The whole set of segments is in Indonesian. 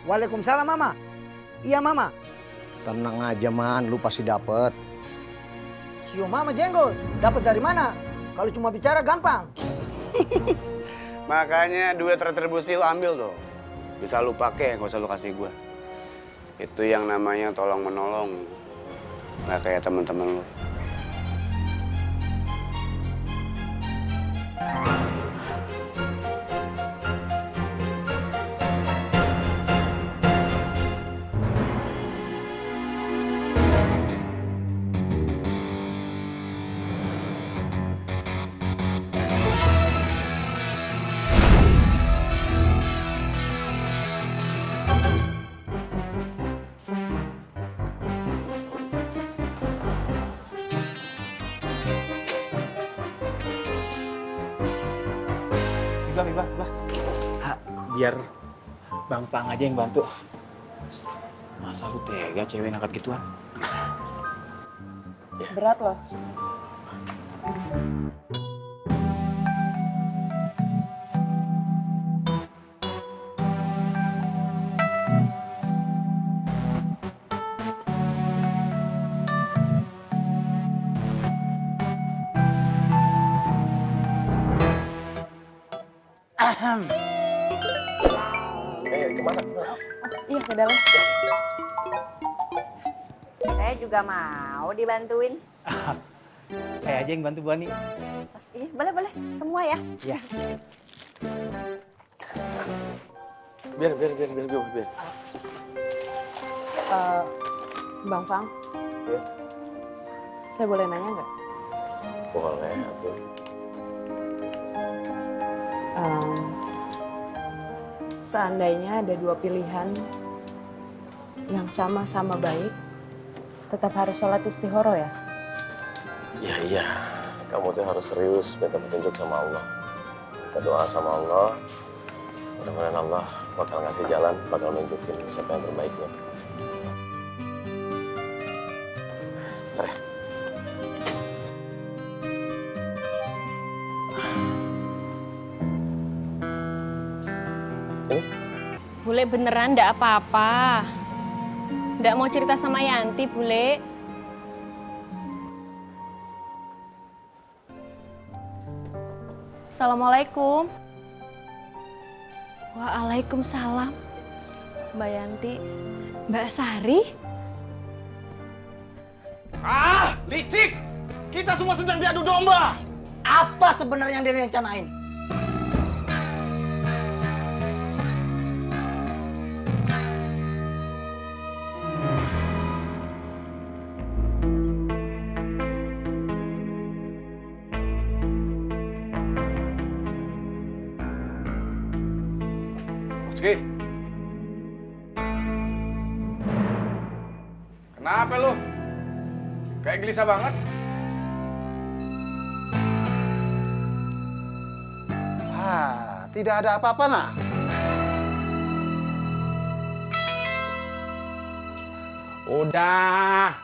Waalaikumsalam Mama. Iya Mama. Tenang aja Man, lu pasti dapet. Sio Mama jenggot, dapat dari mana? Kalau cuma bicara gampang. Makanya duit retribusi lu ambil tuh. Bisa lu pakai, gak usah lu kasih gua. Itu yang namanya tolong menolong. Gak kayak temen-temen lu. Mbah. Biar Bang Pang aja yang bantu. Masa lu tega cewek ngangkat gituan? Berat loh. Kemana? Iya, ke dalam. Saya juga mau dibantuin. Saya aja yang bantu Bu Ani. Iya, boleh. Semua ya. Iya. Biar. Bang Fang. Ya. Saya boleh nanya nggak? Boleh, atuh. Seandainya ada dua pilihan yang sama-sama baik, tetap harus sholat istikharah ya? Iya. Kamu tuh harus serius minta petunjuk sama Allah. Berdoa sama Allah. Mudah-mudahan Allah bakal ngasih jalan, bakal nunjukin siapa yang terbaik buat kamu. Bentar ya. Bule beneran ndak apa-apa. Ndak mau cerita sama Yanti, Bule. Assalamualaikum. Waalaikumsalam. Mbak Yanti. Mbak Sari? Ah, licik! Kita semua sedang diadu domba. Apa sebenarnya yang dia rencanain? Oke. Kenapa lu? Kayak gelisah banget. Tidak ada apa-apa nah. Udah.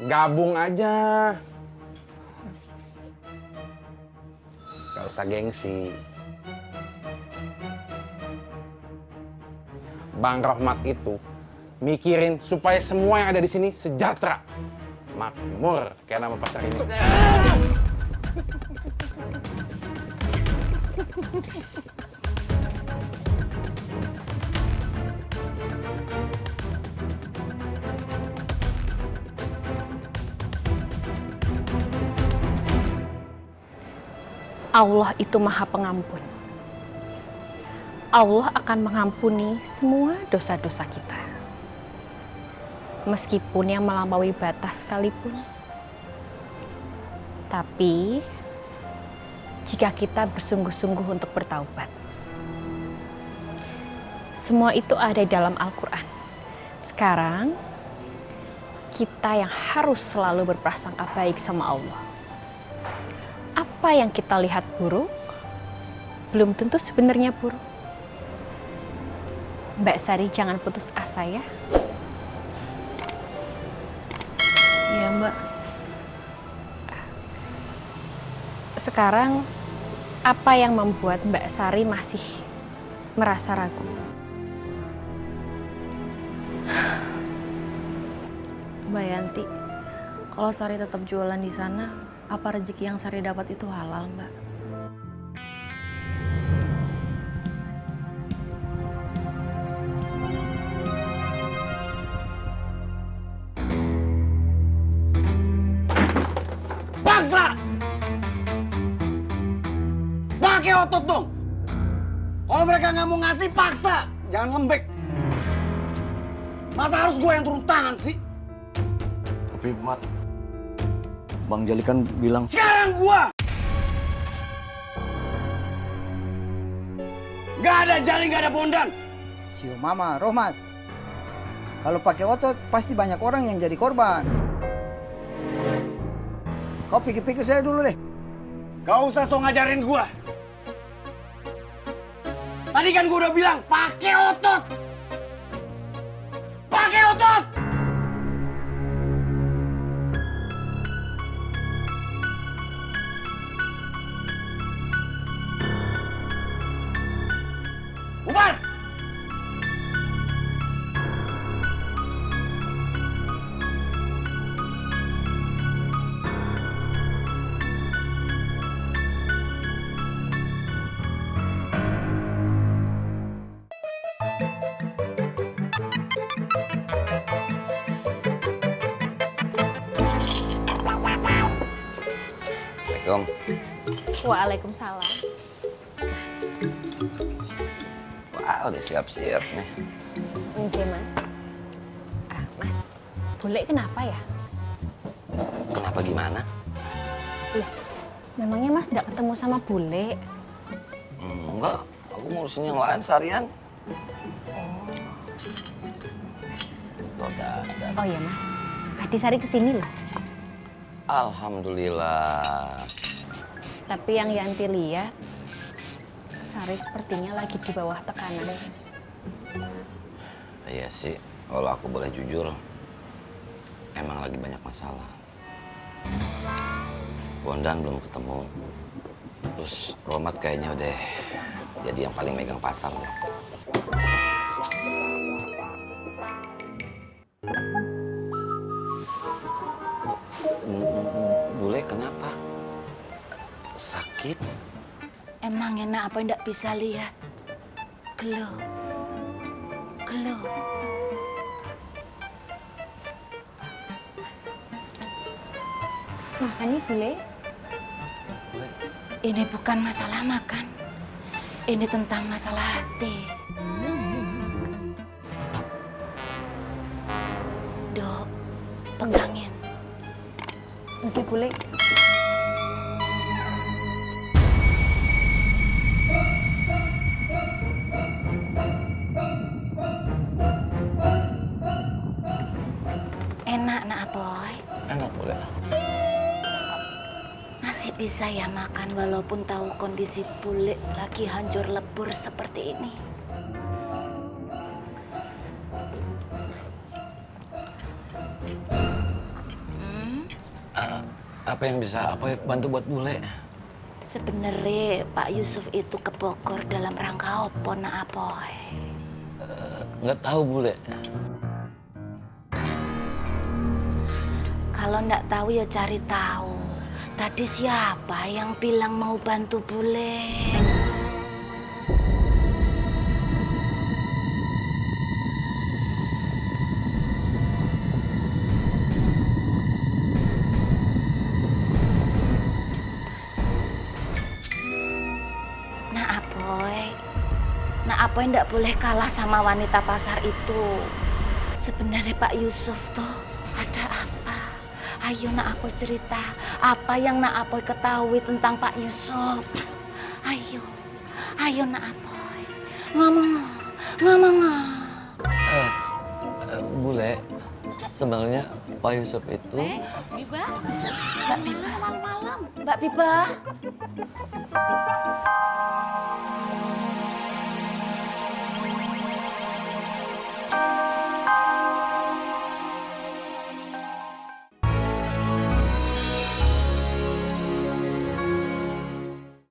Gabung aja. Gak usah gengsi. Bang Rohmat itu mikirin supaya semua yang ada di sini sejahtera, makmur, kayak nama pasar ini. Allah itu Maha Pengampun. Allah akan mengampuni semua dosa-dosa kita. Meskipun yang melampaui batas sekalipun. Tapi, jika kita bersungguh-sungguh untuk bertaubat. Semua itu ada di dalam Al-Quran. Sekarang, kita yang harus selalu berprasangka baik sama Allah. Apa yang kita lihat buruk, belum tentu sebenarnya buruk. Mbak Sari jangan putus asa ya. Iya Mbak. Sekarang, apa yang membuat Mbak Sari masih merasa ragu? Mbak Yanti, kalau Sari tetap jualan di sana, apa rezeki yang Sari dapat itu halal, Mbak? Paksa! Pakai otot dong! Kalau mereka nggak mau ngasih, paksa! Jangan lembek. Masa harus gue yang turun tangan sih? Tapi Mat, Bang Jali kan bilang Sekarang gua! Nggak ada Jali, nggak ada Bondan. Sio Mama, Rohmat. Kalau pakai otot pasti banyak orang yang jadi korban. Kau pikir-pikir saya dulu deh. Gak usah so ngajarin gua. Tadi kan gua udah bilang, pakai otot. Pakai otot! Bubar! Assalamualaikum. Waalaikumsalam. Wah, udah siap-siap nih. Oke, Mas. Mas, bule kenapa ya? Kenapa gimana? Loh, memangnya Mas nggak ketemu sama bule? Enggak, aku ngurusin yang lain seharian. Oh iya, Mas. Tadi Sari kesini loh. Alhamdulillah. Tapi yang Yanti lihat, Sari sepertinya lagi di bawah tekanan, Mas. Iya sih, kalau aku boleh jujur, emang lagi banyak masalah. Bondan belum ketemu. Terus Romat kayaknya udah jadi yang paling megang pasar deh. Bule kenapa? Sakit? Emang enak apa ndak bisa lihat? Glow. Glow. Makan nih, bule. Ini bukan masalah makan. Ini tentang masalah hati. Dok, pegangin. Oke, bule. Enak, nak Apoy. Enak bule. Masih bisa ya makan walaupun tahu kondisi bule lagi hancur lebur seperti ini. Apa yang bisa apa bantu buat bule? Sebenarnya Pak Yusuf itu ke Bogor dalam rangka apa, nak Apoy? Nggak tahu bule. Kalau nggak tahu ya cari tahu. Tadi siapa yang bilang mau bantu bule? Nak Apoy nggak boleh kalah sama wanita pasar itu. Sebenarnya Pak Yusuf tuh ada apa? Ayo Nak Apoy cerita, apa yang Nak Apoy ketahui tentang Pak Yusuf? Ayo, ayo Nak Apoy, ngomong. Bule, sebenarnya Pak Yusuf itu... Mbak Biba. Mbak Biba.